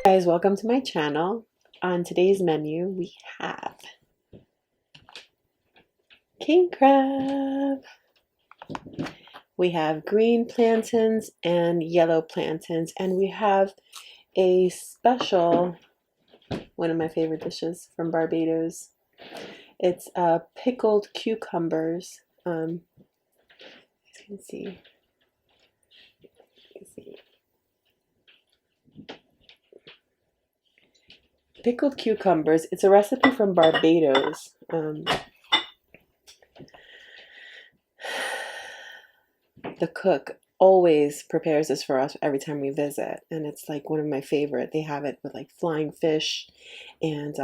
Guys, welcome to my channel. On today's menu we have king crab, we have green plantains and yellow plantains, and we have a special, one of my favorite dishes from Barbados. It's pickled cucumbers. You can see. Pickled cucumbers. It's a recipe from Barbados. The cook always prepares this for us every time we visit, and it's like one of my favorite. They have it with like flying fish and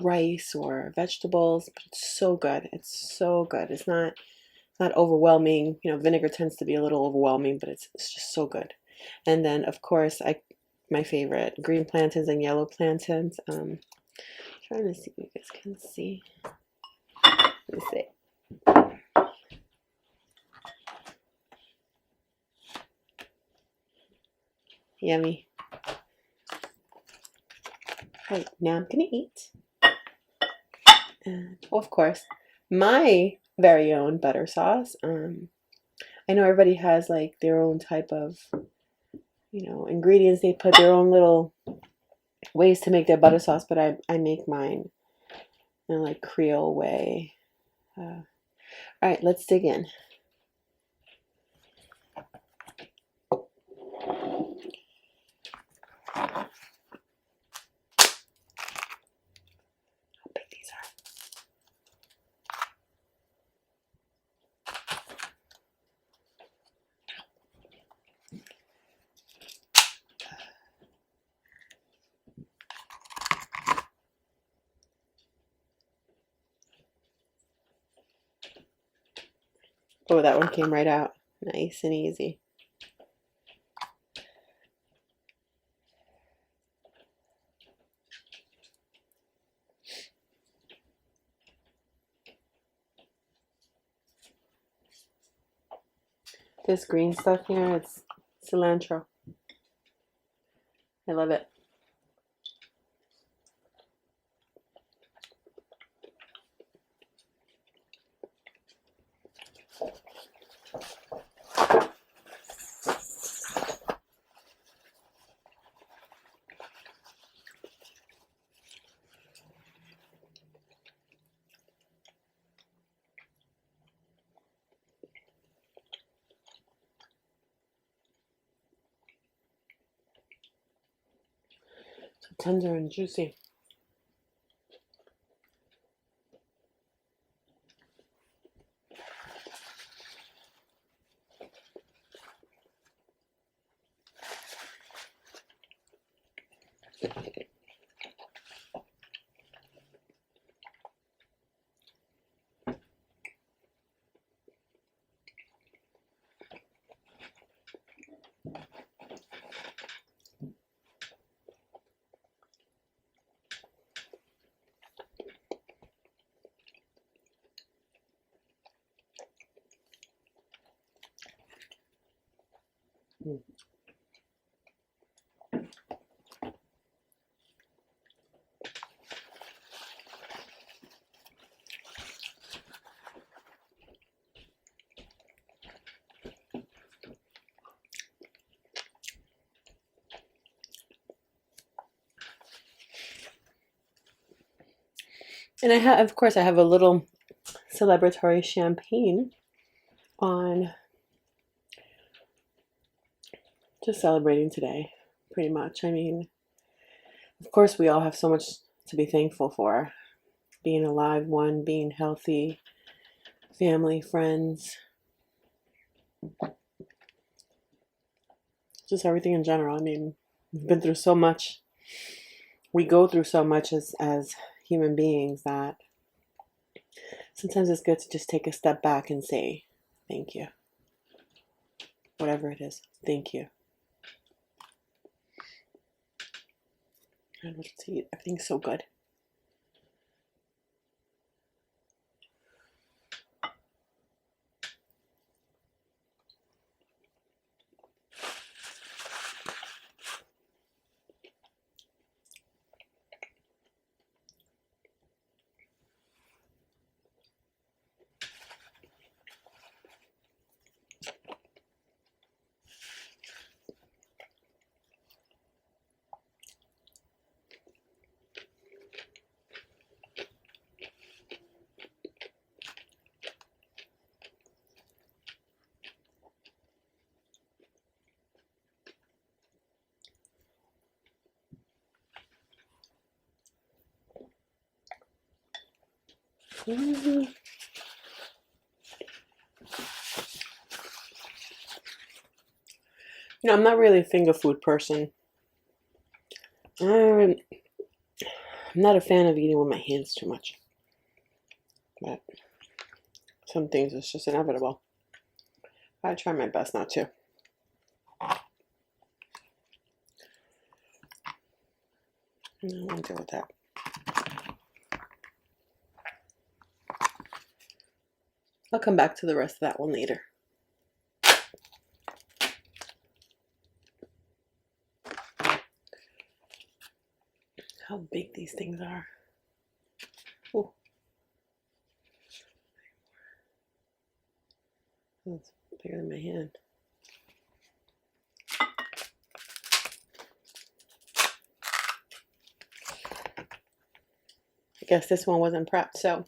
rice or vegetables, but it's so good. It's so good. It's not overwhelming. You know, vinegar tends to be a little overwhelming, but it's just so good. And then of course my favorite, green plantains and yellow plantains. Trying to see if you guys can see. Let me see. Yummy. Right, now I'm gonna eat. And of course, my very own butter sauce. I know everybody has like their own type of, ingredients. They put their own little ways to make their butter sauce, but I make mine in like Creole way. All right, let's dig in. Oh, that one came right out. Nice and easy. This green stuff here, it's cilantro. I love it. So tender and juicy. Mm. And I have, of course, I have a little celebratory champagne on, just celebrating today, pretty much. I mean, of course, we all have so much to be thankful for. Being alive, one, being healthy, family, friends, just everything in general. I mean, we've been through so much. We go through so much as human beings that sometimes it's good to just take a step back and say, thank you. Whatever it is, thank you. And let's see, everything's so good. No, I'm not really a finger food person. I'm not a fan of eating with my hands too much. But some things it's just inevitable. I try my best not to. No, I'll deal with that. I'll come back to the rest of that one later. How big these things are. Oh, that's bigger than my hand. I guess this one wasn't prepped, so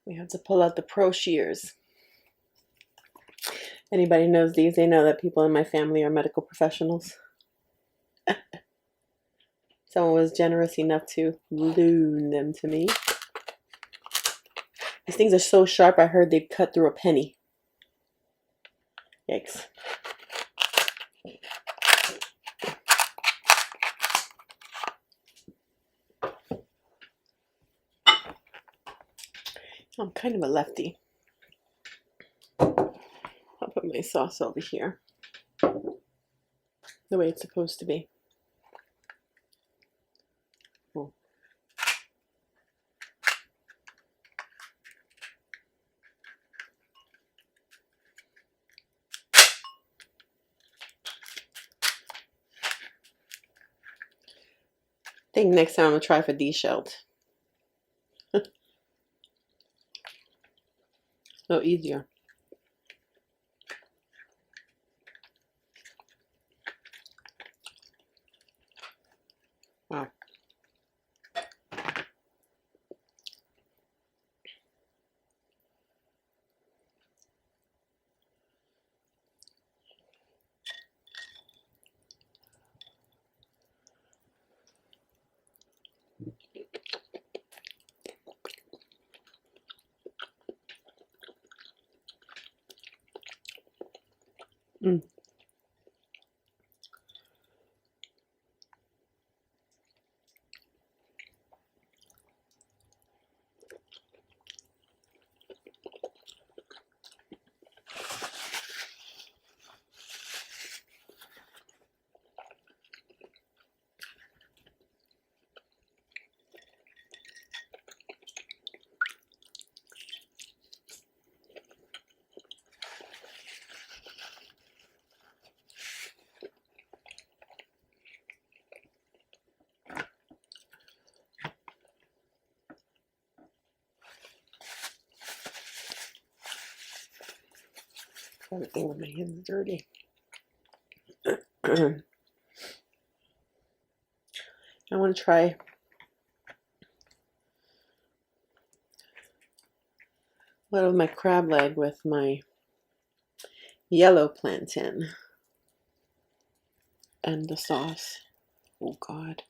we have to pull out the pro shears. Anybody knows these, they know that people in my family are medical professionals. Someone was generous enough to loan them to me. These things are so sharp, I heard they'd cut through a penny. Yikes. I'm kind of a lefty. I'll put my sauce over here, the way it's supposed to be. Oh. I think next time I'm gonna try for de-shelled. A little easier. Wow. Mm. Everything with my hands dirty. I want to try a little of my crab leg with my yellow plantain and the sauce. Oh God,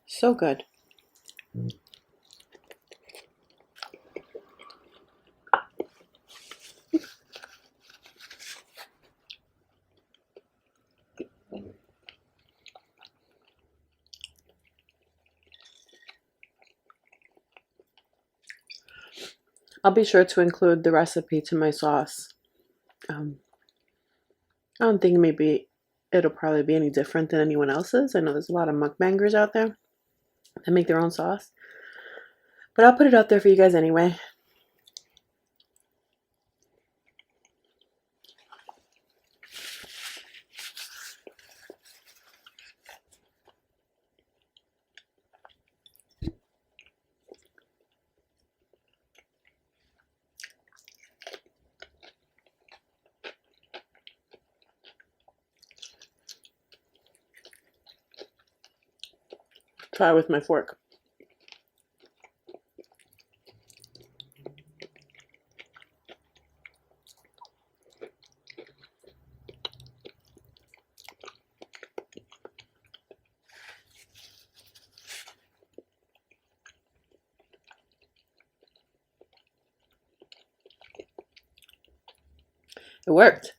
so good. I'll be sure to include the recipe to my sauce. I don't think maybe it'll probably be any different than anyone else's. I know there's a lot of mukbangers out there that make their own sauce, but I'll put it out there for you guys anyway. Try with my fork. It worked.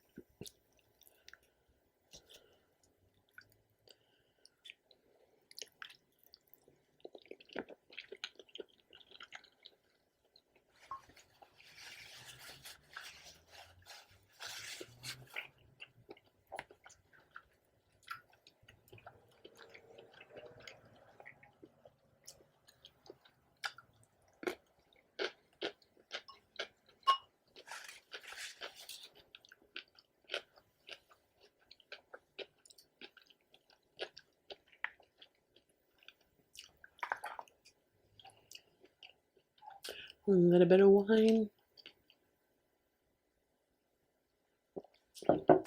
A little bit of wine.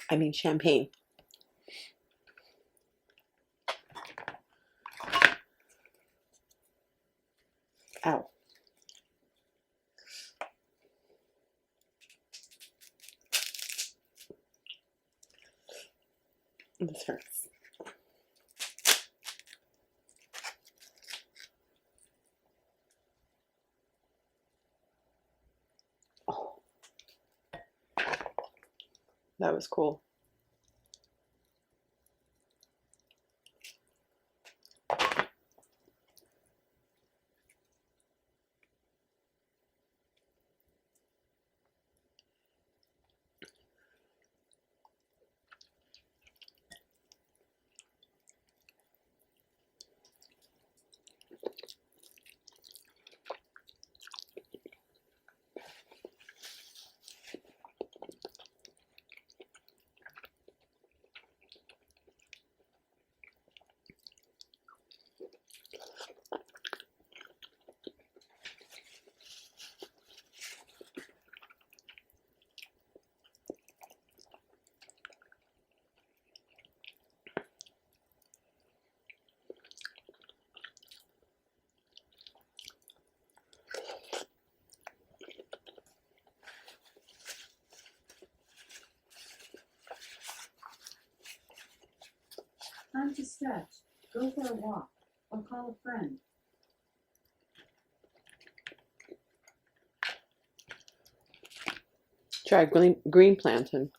I mean champagne. Ow. This hurts. Oh, that was cool. Time to stretch, go for a walk, or call a friend. Try green plantain.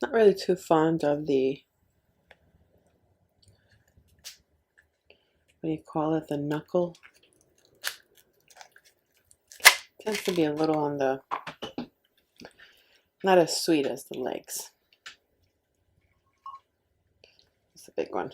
Not really too fond of the, what do you call it, the knuckle. Tends to be a little on the, not as sweet as the legs. It's a big one.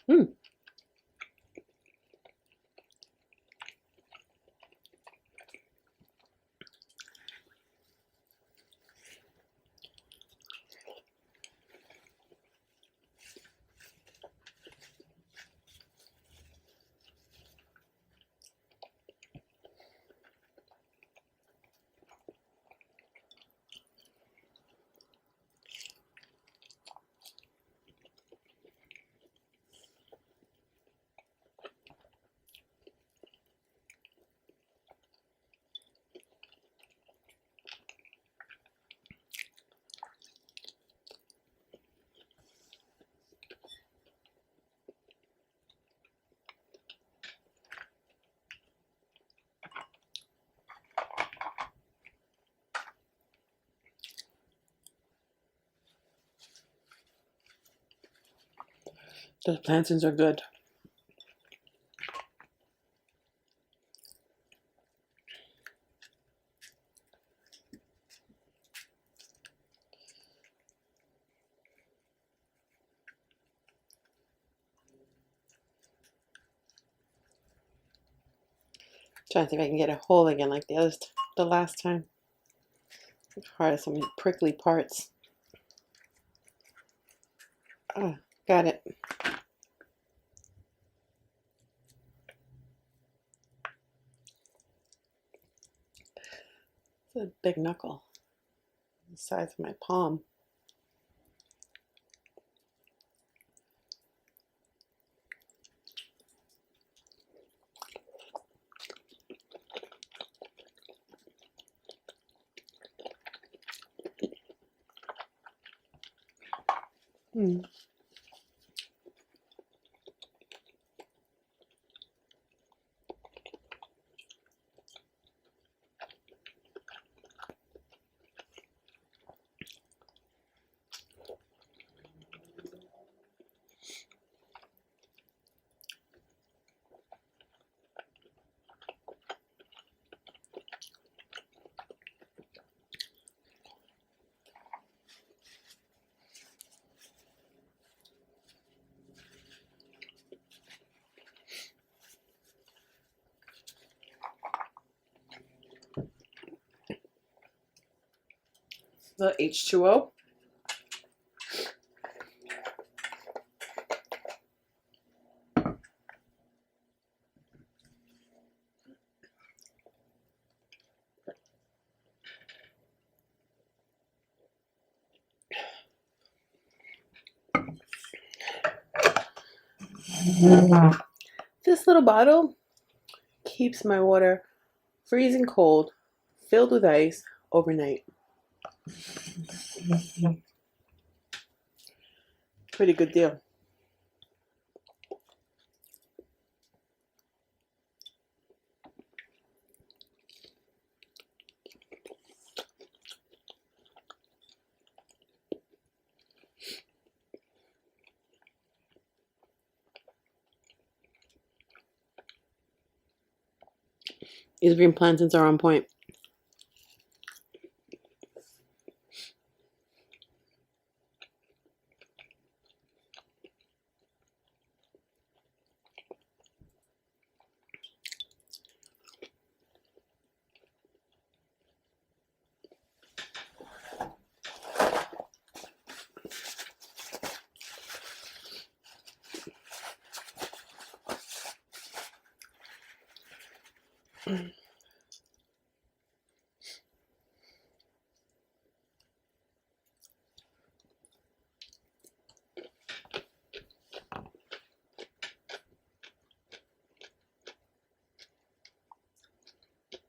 Hmm. Those plantains are good. Trying to see if I can get it whole again like the last time. It's hard as some prickly parts. Oh, got it. It's a big knuckle, the size of my palm. Mm. The H2O. This little bottle keeps my water freezing cold, filled with ice overnight. Pretty good deal. These green plantains are on point.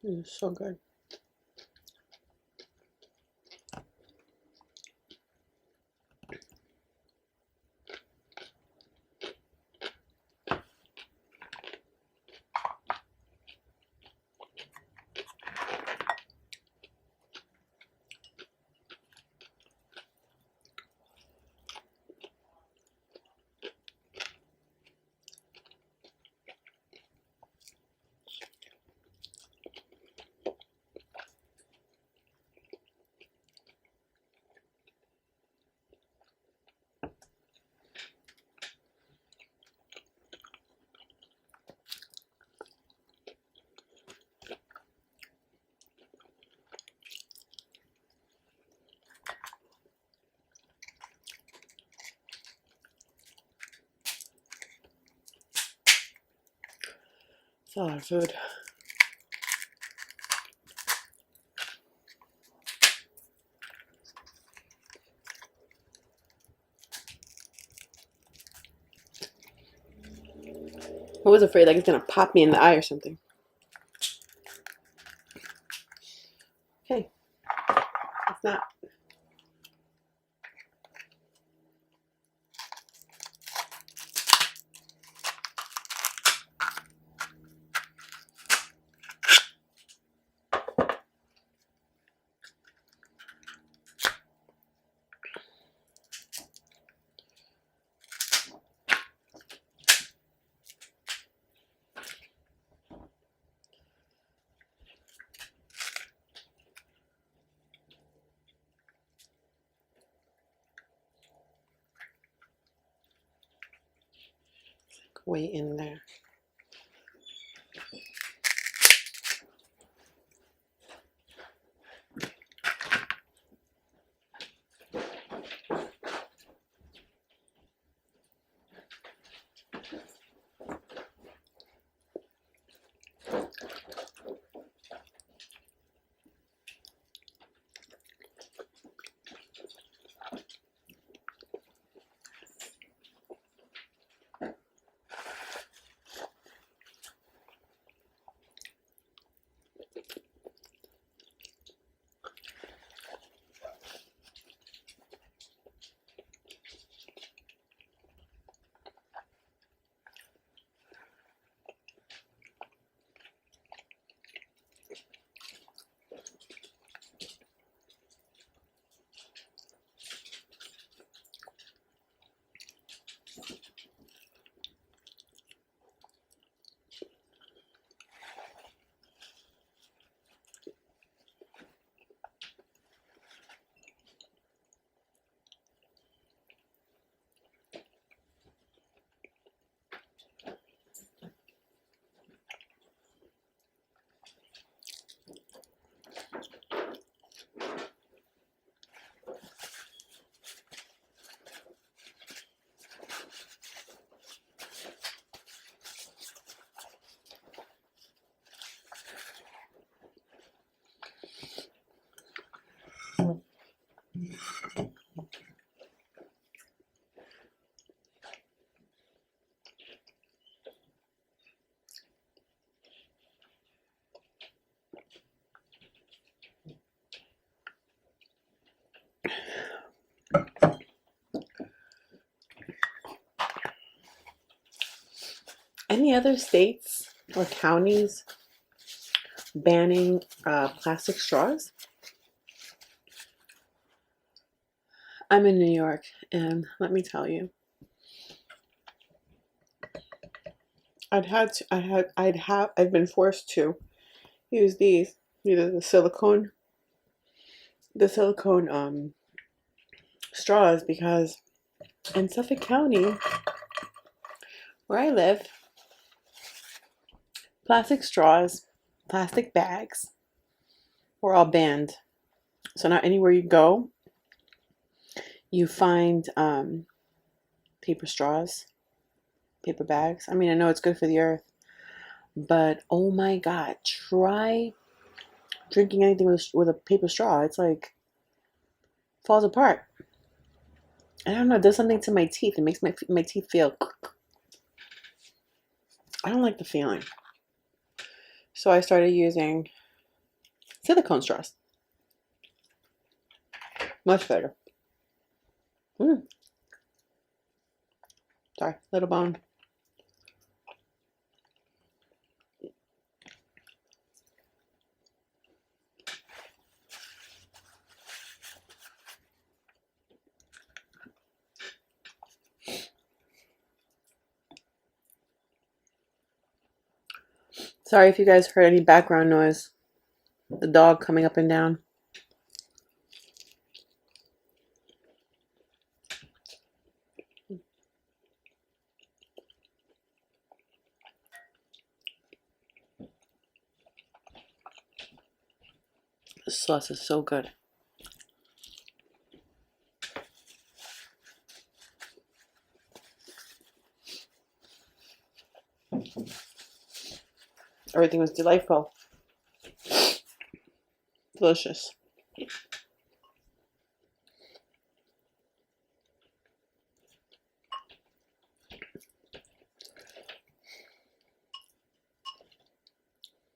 This is so good. It's a lot of food. I was afraid like it's gonna pop me in the eye or something. Okay, it's not. way in there. Any other states or counties banning plastic straws? I'm in New York, and let me tell you, I've been forced to use these, either the silicone straws, because in Suffolk County, where I live, plastic straws, plastic bags were all banned. So now anywhere you go, you find paper straws, paper bags. I mean, I know it's good for the earth, but oh my God, try drinking anything with a paper straw. It's like falls apart. I don't know, it does something to my teeth. It makes my teeth feel. I don't like the feeling. So I started using silicone straws. Much better. Sorry, little bone. Sorry if you guys heard any background noise. The dog coming up and down. This sauce is so good. Everything was delightful. Delicious.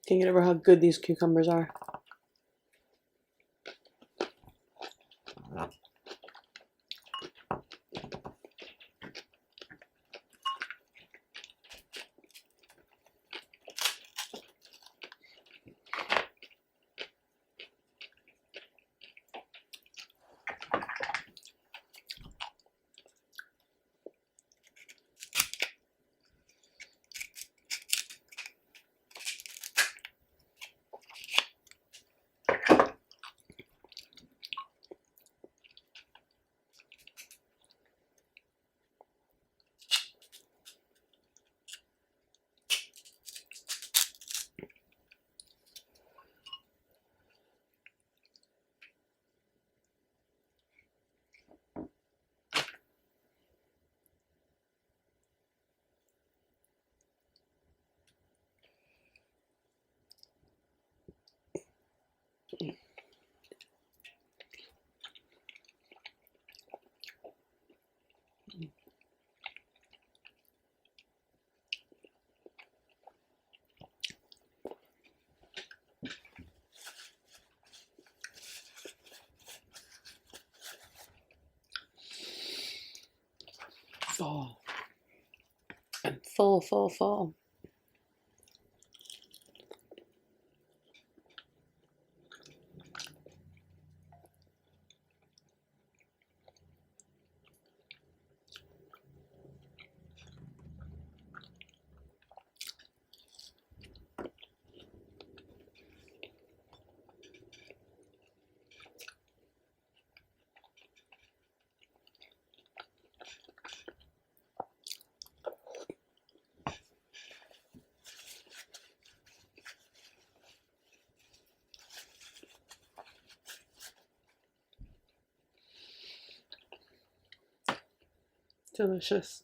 Can't get over how good these cucumbers are. Full. I'm full, full, full. Delicious.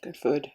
Good food.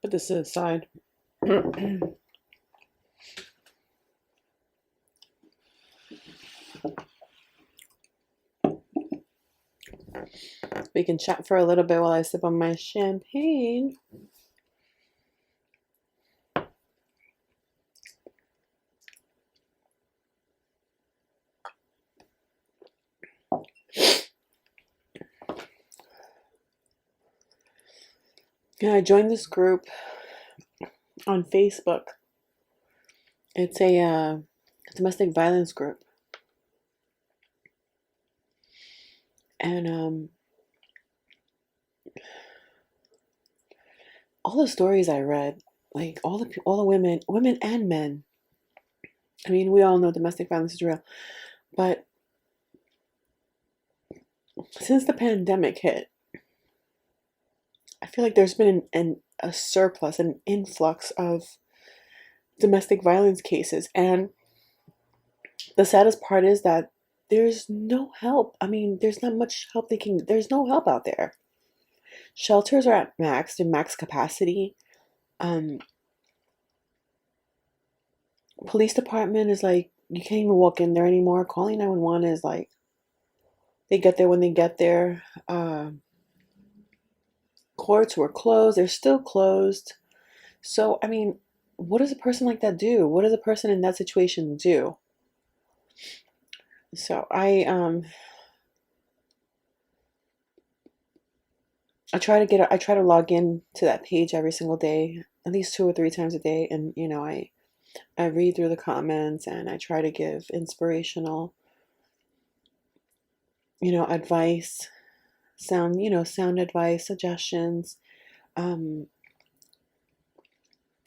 Put this to the side. We can chat for a little bit while I sip on my champagne. Yeah, I joined this group on Facebook. It's a domestic violence group. And all the stories I read, like all the women and men. I mean, we all know domestic violence is real, but since the pandemic hit, I feel like there's been a surplus, an influx of domestic violence cases, and the saddest part is that there's no help. I mean, there's not much help there's no help out there. Shelters are at max capacity. Um, Police department is like, you can't even walk in there anymore. Calling 911 is like, they get there when they get there. Courts were closed. They're still closed. So, I mean, what does a person like that do? What does a person in that situation do? So I try to log in to that page every single day, at least 2 or 3 times a day, and I read through the comments and I try to give inspirational, advice, sound advice, suggestions. Um,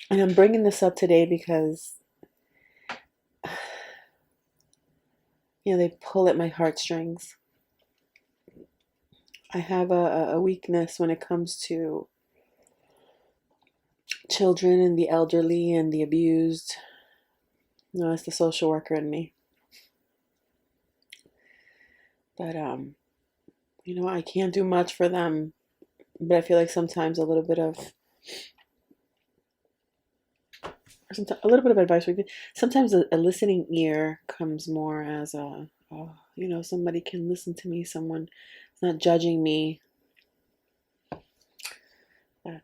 and I'm bringing this up today because, they pull at my heartstrings. I have a weakness when it comes to children and the elderly and the abused. It's the social worker in me. But I can't do much for them, but I feel like sometimes a little bit of a little bit of advice. Sometimes a listening ear comes more as a, oh, you know, somebody can listen to me. Someone is not judging me. Uh,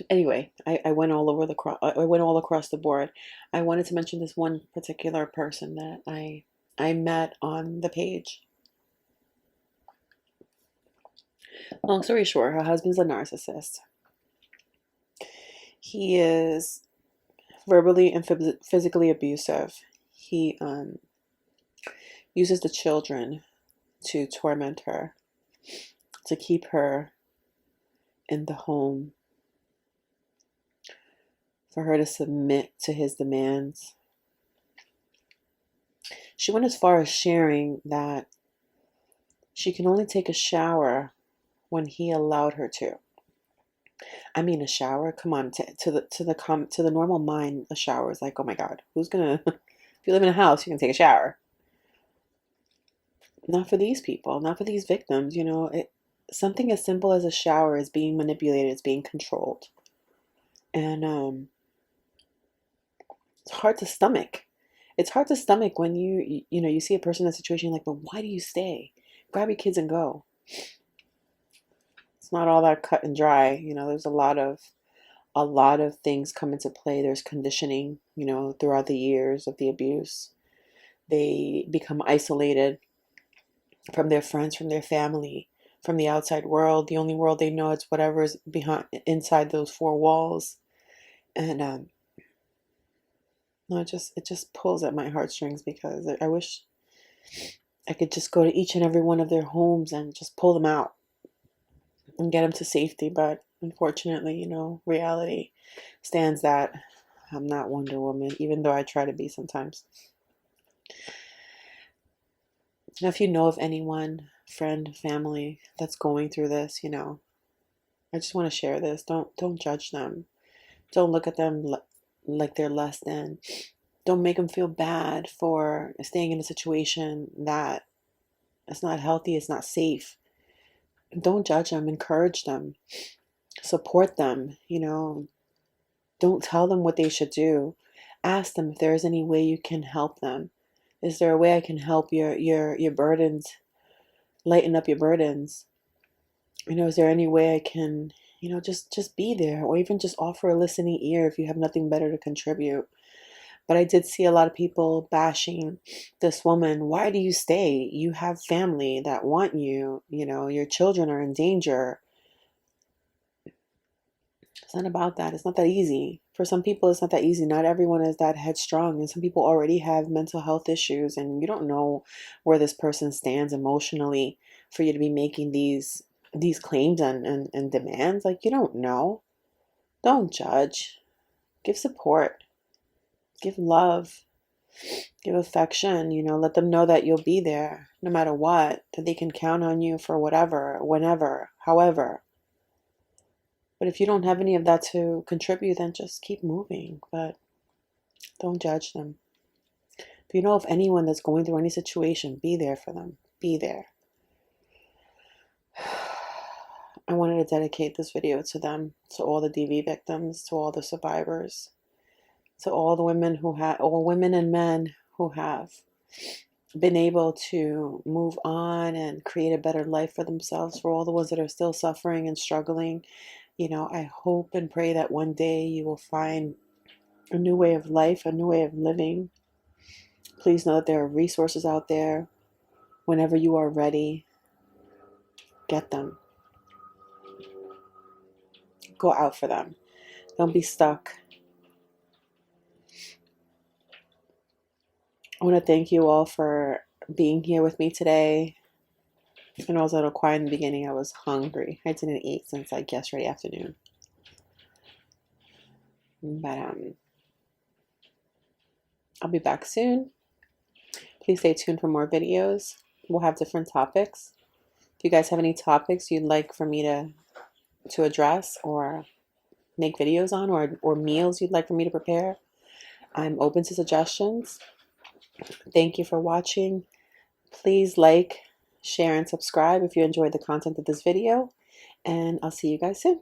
Anyway, I went all over I went all across the board. I wanted to mention this one particular person that I met on the page. Long story short, her husband's a narcissist. He is verbally and physically abusive. He uses the children to torment her, to keep her in the home, for her to submit to his demands. She went as far as sharing that she can only take a shower when he allowed her to. I mean, a shower. Come on, to the normal mind, a shower is like, oh my God, who's gonna? If you live in a house, you can take a shower. Not for these people, not for these victims. You know, something as simple as a shower is being manipulated, it's being controlled, and it's hard to stomach. It's hard to stomach when you know you see a person in a situation like, but why do you stay? Grab your kids and go. It's not all that cut and dry. You know, there's a lot of things come into play. There's conditioning, you know, throughout the years of the abuse. They become isolated from their friends, from their family, from the outside world. The only world they know is whatever's behind inside those four walls. And no, it just pulls at my heartstrings because I wish I could just go to each and every one of their homes and just pull them out and get them to safety. But unfortunately, you know, reality stands that I'm not Wonder Woman, even though I try to be sometimes. Now, if you know of anyone, friend, family that's going through this, you know, I just want to share this. Don't judge them. Don't look at them like they're less than. Don't make them feel bad for staying in a situation that it's not healthy, it's not safe. Don't judge them, encourage them, support them, you know. Don't tell them what they should do. Ask them if there is any way you can help them. Is there a way I can help your burdens, lighten up your burdens? You know, is there any way I can, you know, just be there, or even just offer a listening ear if you have nothing better to contribute. But I did see a lot of people bashing this woman. Why do you stay? You have family that want you, you know, your children are in danger. It's not about that. It's not that easy. For some people, it's not that easy. Not everyone is that headstrong. And some people already have mental health issues, and you don't know where this person stands emotionally for you to be making these claims and demands. Like, you don't know. Don't judge. Give support. Give love. Give affection. You know, let them know that you'll be there no matter what, that they can count on you for whatever, whenever, however. But if you don't have any of that to contribute, then just keep moving. But don't judge them. If you know of anyone that's going through any situation, be there for them. Be there. I wanted to dedicate this video to them, to all the DV victims, to all the survivors, to all the women all women and men who have been able to move on and create a better life for themselves, for all the ones that are still suffering and struggling. You know, I hope and pray that one day you will find a new way of life, a new way of living. Please know that there are resources out there. Whenever you are ready, get them. Go out for them. Don't be stuck. I want to thank you all for being here with me today. I know I was a little quiet in the beginning. I was hungry. I didn't eat since like yesterday afternoon. But I'll be back soon. Please stay tuned for more videos. We'll have different topics. If you guys have any topics you'd like for me to address or make videos on, or meals you'd like for me to prepare, I'm open to suggestions. Thank you for watching. Please like, share, and subscribe if you enjoyed the content of this video. And I'll see you guys soon.